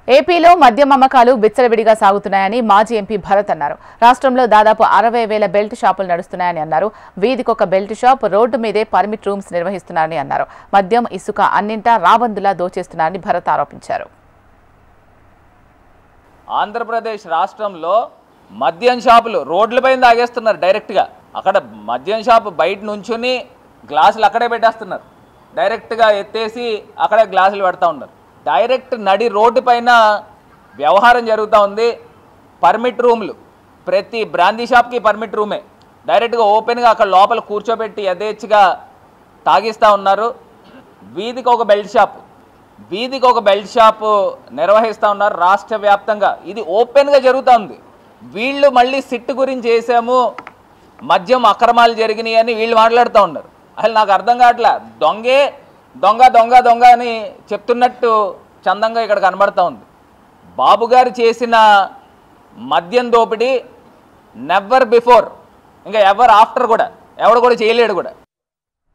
ఏపీలో మద్యం అమ్మకాలు బిచ్చలవిడిగా సాగుతున్నాయని మాజీ ఎంపీ భరత్ అన్నారు. రాష్ట్రంలో దాదాపు 60,000 బెల్ట్ షాపులు నడుస్తున్నాయని అన్నారు. వీధికొక బెల్ట్ షాప్, రోడ్డు మీదే పర్మిట్ రూమ్స్ నిర్వహిస్తున్నారని అన్నారు. మద్యం, ఇసుక అన్నింటా రాబందులా దోచేస్తున్నారని భరత్ ఆరోపించారు. ఆంధ్రప్రదేశ్ రాష్ట్రంలో మద్యం షాపులు రోడ్లపైన తాగేస్తున్నారు. డైరెక్ట్గా అక్కడ మద్యం షాపు బయట నుంచుని గ్లాసులు అక్కడే పెట్టేస్తున్నారు. డైరెక్ట్గా ఎత్తేసి అక్కడే గ్లాసులు పెడతా ఉన్నారు. డైరెక్ట్ నడి రోడ్డు పైన వ్యవహారం జరుగుతూ ఉంది. పర్మిట్ రూమ్లు, ప్రతి బ్రాందీ షాప్కి పర్మిట్ రూమే. డైరెక్ట్గా ఓపెన్గా అక్కడ లోపల కూర్చోబెట్టి యథేచ్ఛగా తాగిస్తూ ఉన్నారు. వీధికి ఒక బెల్ట్ షాపు నిర్వహిస్తూ ఉన్నారు రాష్ట్ర వ్యాప్తంగా. ఇది ఓపెన్గా జరుగుతూ ఉంది. వీళ్ళు మళ్ళీ సిట్ గురించి చేసాము, మద్యం అక్రమాలు జరిగినాయి అని వీళ్ళు మాట్లాడుతూ ఉన్నారు. అసలు నాకు అర్థం కావట్లే. దొంగ అని చెప్తున్నట్టు చందంగా ఇక్కడ కనబడుతూ ఉంది. బాబు గారు చేసిన మద్యం దోపిడీ నెవర్ బిఫోర్, ఇంకా ఎవర్ ఆఫ్టర్ కూడా ఎవడు కూడా చేయలేడు కూడా.